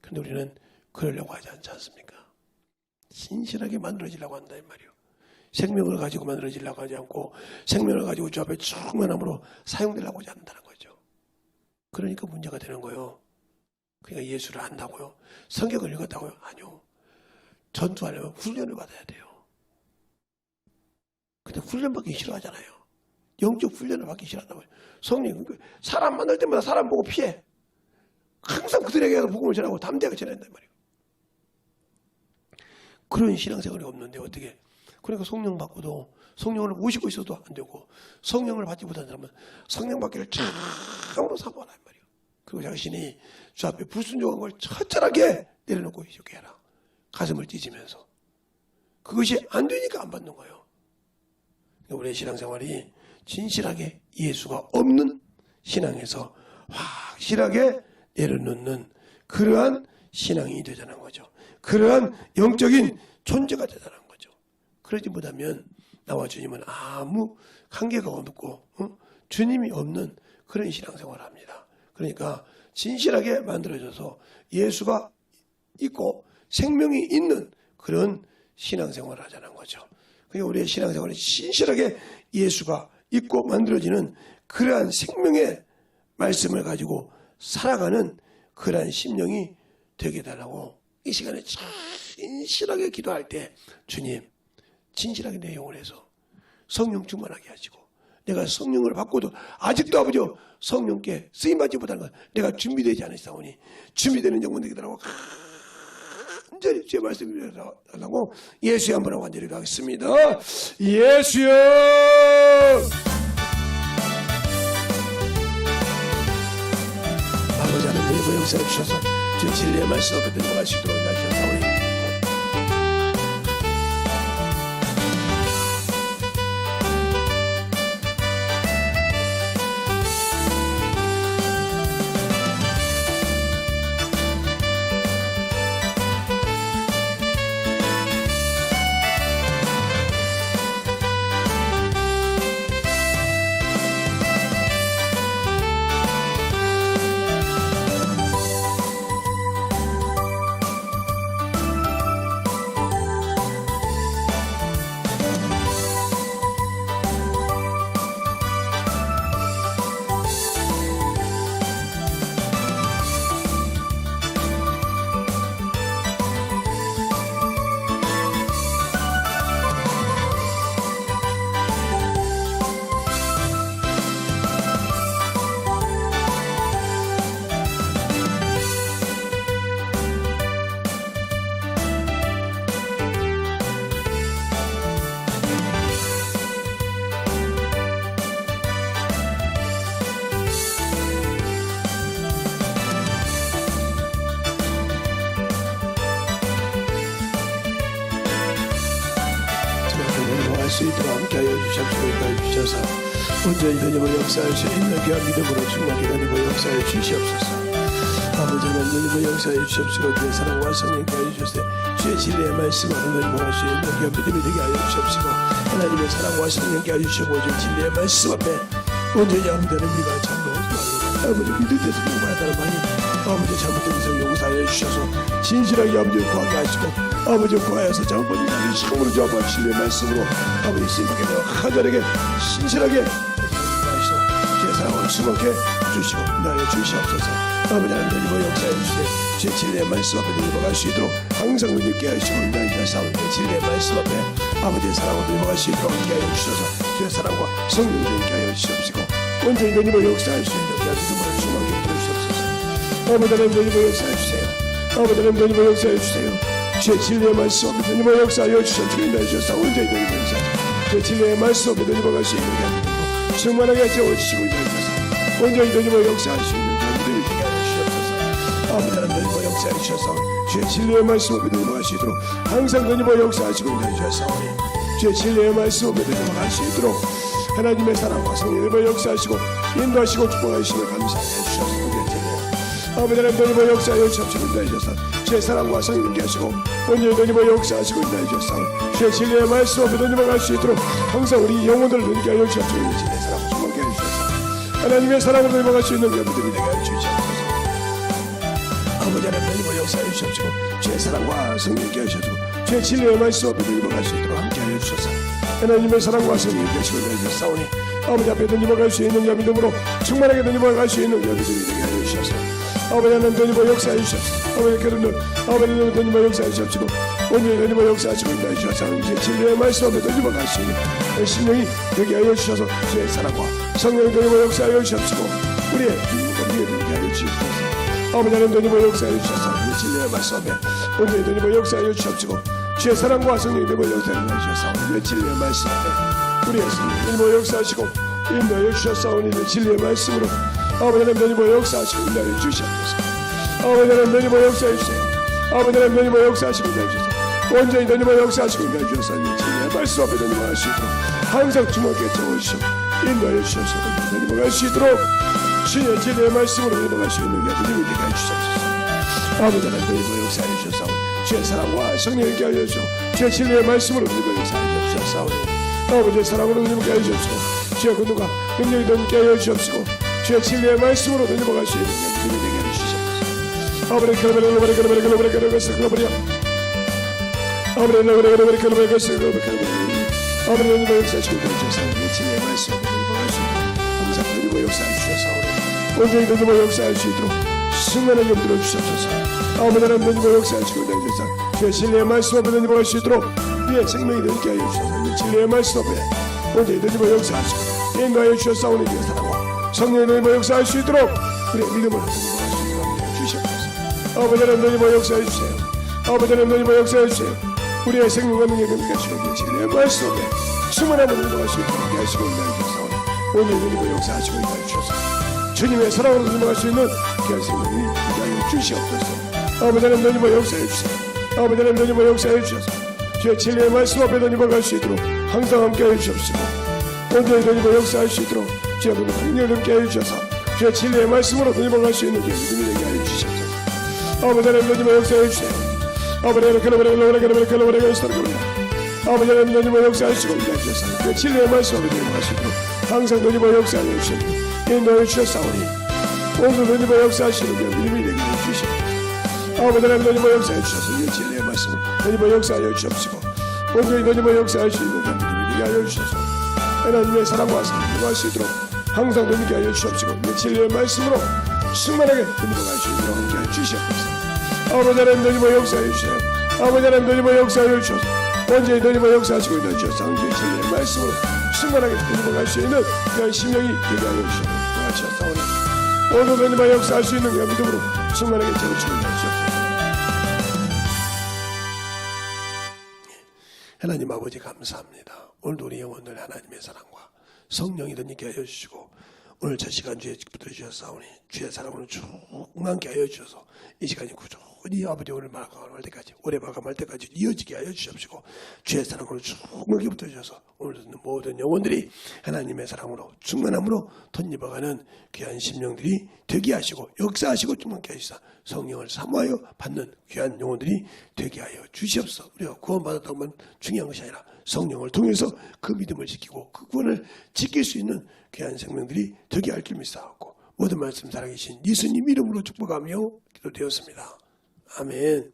그런데 우리는 그러려고 하지 않지 않습니까? 진실하게 만들어지려고 한다 이 말이에요. 생명을 가지고 만들어지려고 하지 않고 생명을 가지고 주 앞에 충만함으로 사용되려고 하지 않는다는 거죠. 그러니까 문제가 되는 거예요. 그러니까 예수를 안다고요? 성경을 읽었다고요? 아니요. 전투하려면 훈련을 받아야 돼요. 근데 훈련 받기 싫어하잖아요. 영적 훈련을 받기 싫어한단 말이에요. 성령, 사람 만날 때마다 사람 보고 피해. 항상 그들에게 복음을 전하고 담대하게 전한단 말이에요. 그런 신앙생활이 없는데 어떻게? 그러니까 성령 받고도 성령을 모시고 있어도 안 되고 성령을 받지 못한 사람은 성령 받기를 참으로 사모하란 말이에요. 그리고 자신이 주 앞에 불순종한 걸 처절하게 내려놓고 이렇게 해라. 가슴을 찢으면서. 그것이 안 되니까 안 받는 거예요. 우리의 신앙생활이 진실하게 예수가 없는 신앙에서 확실하게 내려놓는 그러한 신앙이 되자는 거죠. 그러한 영적인 존재가 되자는 거죠. 그러지 못하면 나와 주님은 아무 관계가 없고 주님이 없는 그런 신앙생활을 합니다. 그러니까 진실하게 만들어져서 예수가 있고 생명이 있는 그런 신앙생활을 하자는 거죠. 그러니까 우리의 신앙생활이 진실하게 예수가 있고 만들어지는 그러한 생명의 말씀을 가지고 살아가는 그러한 심령이 되게 해달라고 이 시간에 진실하게 기도할 때 주님 진실하게 내 영혼에서 성령 충만하게 하시고 내가 성령을 받고도 아직도 아버지 성령께 쓰임받지 못하는 것 내가 준비되지 않으시다오니 준비되는 영혼 되게 달라고 간절히 주의 말씀을 달라고 예수의 한번 하고 간절히 기도하겠습니다. 예수여 아버지 하나님 역사해 주셔서 주 진리의 말씀 앞에 들어갈 수 있도록 하시옵소서. 수 있도록 함께하여 주셔서 온전히 주님을 역사할 수 있는 귀한 믿음으로 충만히 주님을 역사해 주시옵소서. 아버지 하나님 주님을 역사해 주시옵시고 주의 사랑과 성령께 하여 주시되 주의 진리의 말씀을 하나님을 할 수 있는 귀한 믿음이 되게 하여 주시옵시고 하나님의 사랑과 성령께 하여 주시고 주의 진리의 말씀 앞에 온전히 아무데는 우리가 참고하지 말고 아버지 믿을 때서 용서하다는 말이 아버지 잘못된 것을 용서하여 주셔서 진실하게 아버지를 구하게 하시고 아버지 구하여서 잘못된 자를 참으로 주 아버지 진리의 말씀으로 아버지 신박에 되어 간절하게 신실하게 하시고 주의 사랑을 수박해 주시고 인하여 주시옵소서. 아버지 하나님 은혜로 역사해 주세요. 주의 진리의 말씀 앞에 넘어갈 수 있도록 항상 은혜롭게 하시고 인도하여 싸우는 진리의 말씀 앞에 아버지의 사랑으로 넘어갈 수 있도록 함께 하여 주셔서 주의 사랑과 성령을 함께 하여 주시옵시고 온전히 은혜로 역사할 수 있는 믿음을 충만하게 부어주시옵소서. 아버지 하나님 은혜로 역사해 주세요. 아버지 하나님 은혜로 역사해 주세요. 주의 진리의 말씀 앞에 은혜로 역사하여 주시옵시고 인도하여 주셔서 온전히 은혜로 역사하여 주의 진리의 말씀 앞에 넘어갈 수 있는 믿음으로 충만하게 채워주시고 인도하여 주셔서 온전히 은혜로 역사할 수 있는 믿음이 되게 하여 주시옵소서. 아버지 하나님 은혜로 역사해 주셔서 주의 진리의 말씀 앞에 넘어갈 수 있도록 항상 은혜로 역사하시고 인도하여 주셨사오니 주의 진리의 말씀 앞에 넘어갈 수 있도록 하나님의 사랑과 성령의 역사하시고 인도하시고 축복하시며 감사해 주셔서 아버지 하나님 은혜로 역사하여 주옵시고 인도하여 주셔서 주의 사랑과 성령께 하시고 온전히 은혜로 역사하시고 인도하여 주셔서 주의 진리의 말씀 앞에 넘어갈 수 있도록 항상 우리 영혼들을 누리게 하여 주옵시고 주의 사랑과 충만하게 하여 주셔서 하나님의 사랑으로 넘어갈 수 있는 여러분들이 되게 하여 주시옵소서. 아버지 하나님 은혜로 역사하여 주옵시고 주의 사랑과 성령께 하셔서 주의 진리의 말씀 앞에 넘어갈 수 있도록 함께 하여 주셔서 하나님의 사랑과 성령께 하시고 인도하여 주셨사오니 아버지 앞에 넘어갈 수 있는 여러분들로 충만하게 넘어갈 수 있는 여러분들이 되게 하여 주셔서 아버지 하나님 은혜로 역사해 주옵시고 아버지 그런들 아버지 하나님 은혜로 역사해 주옵시고 온전히 은혜로 역사하시고 인도하여 주셔서 이제 진리의 말씀 앞에 넘어갈 수 있는 심령이 되게 하여 주셔서 주의 사랑과 성령의 은혜로 역사하여 주옵시고 우리의 주님과 되게 하여 주옵소서. 아버지 하나님 은혜로 역사해 주셔서 이 진리의 말씀 앞에 온전히 은혜로 역사하여 주옵시고 주의 사랑과 성령의 은혜로 역사하여 주셔서 이 진리의 말씀 앞에 우리의 성령의 역사하시고 인도하여 주셨사오니 이 진리의 말씀으로 아버지 하나님 은혜로 역사하시고 인도하여 주시옵소서. 아버지 하나님 은혜로 역사해 주세요. 아버지 하나님 은혜로 역사하시고 인도하여 주셔서 온전히 은혜로 역사하시고 인도하여 주셔서 이 진리의 말씀 앞에 은혜로 수 있도록 항상 주목해 채워주시고 인도하여 주셔서 은혜로 갈 수 있도록 주의 진리의 말씀으로 인도할 수 있는 여러분이 되게 해주옵소서. 아버지 하나님 은혜로 역사해 주셔서 주의 사랑과 성령께 하여 주시고 주의 진리의 말씀으로 인도하여 역사해 주셔서 아버지의 사랑으로 인도하여 주시고 주의 군도가 능력이 넘게 하여 주옵시고 주의 진리의 말씀으로 넘어갈 수 있는 여러분이 되게 하여 주시옵소서. 아버지 그러버려 아버지 은혜로 역사하시고 주셔서 진리의 말씀으로 넘어갈 수 있도록 항상 은혜로 역사해 주셔서 온전히 은혜로 역사할 수 있도록 승만하게 만들어 주옵소서. 아버지 하나님 은혜로 역사하시고 주셔서 주의 진리의 말씀 앞에 넘어갈 수 있도록 우리의 생명이 되게 하여 주셔서 진리의 말씀 앞에 온전히 은혜로 역사하시고 인도하여 주셨사오니 주의 사랑과 성령의 은혜로 역사할 수 있도록 우리의 믿음을 넘어갈 수 있도록 주시옵소서. 아버지 하나님 은혜로 역사해 주세요. 아버지 하나님 은혜로 역사해 주세요. 우리의 생명과 능력을 가지고 진리의 말씀 앞에 충만함을 넘어갈 수 있도록 하시고 인도하여 주셨사오니 온전히 은혜로 역사하시고 인도하여 주셔서 주님의 사랑으로 넘어갈 수 있는 귀한 생명이 인도하여 주시옵소서. 아버지 하나님 은혜로 역사해 주세요. 아버지 하나님 은혜로 역사해 주셔서 주의 진리의 말씀 앞에 넘어갈 수 있도록 항상 함께해 주옵시고 온전히 은혜로 역사할 수 있도록 주의 능력을 함께해 주셔서 주의 진리의 말씀으로 넘어갈 수 있는 믿음이 되게 하여 주시옵소서. 아버지 하나님 은혜로 역사해 주세요. 아버지 하나님 아버지 하나님 은혜로 역사하시고 인도하여 주셔서 주의 진리의 말씀 앞에 넘어갈 수 있도록 항상 은혜로 역사하여 주시고 인도하여 주셨사오니 오늘 은혜로 역사하시는 믿음이 되게 하여 주시옵소서. 아버지 하나님 은혜로 역사해 주셔서 이 진리의 말씀을 은혜로 역사하여 주옵시고 온전히 은혜로 역사할 수 있는 믿음이 되게 하여 주셔서 하나님의 사랑과 사랑을 할 수 있도록 항상 은혜게 하여 주옵시고 이 진리의 말씀으로 충만하게 은혜로 갈 수 있도록 함께 하여 주시옵소서. 아버지 하나님 은혜로 역사해 주세요. 아버지 하나님 은혜로 역사하여 주셔서 온전히 은혜로 역사하시고 인도하여 주셔서 이 진리의 말씀으로 충만하게 은혜로 갈 수 있는 그런 심령이 되게 하여 주시옵소서. 오늘 은혜로 역사할 수 있는 그런 믿음으로 충만하게 채워주시고 주옵소서. 하나님 아버지 감사합니다. 오늘도 우리 영혼들 하나님의 사랑과 성령이 되게 하여 주시고 오늘 저 시간 주에 붙들어주셨사오니 주의 사랑으로 충만케 하여 주셔서 이 시간이 꾸준히 아버지 오늘 마감할 때까지 올해 마감할 때까지 이어지게 하여 주시옵시고 주의 사랑으로 충만하게 붙들어주셔서 오늘 듣는 모든 영혼들이 하나님의 사랑으로 충만함으로 덧입어가는 귀한 심령들이 되게 하시고 역사하시고 충만케 하시사 성령을 사모하여 받는 귀한 영혼들이 되게 하여 주시옵소서. 우리가 구원받았다고만 중요한 것이 아니라 성령을 통해서 그 믿음을 지키고 그 구원을 지킬 수 있는 귀한 생명들이 되게 할 줄 믿사옵고 모든 말씀 살아계신 예수님 이름으로 축복하며 기도되었습니다. 아멘.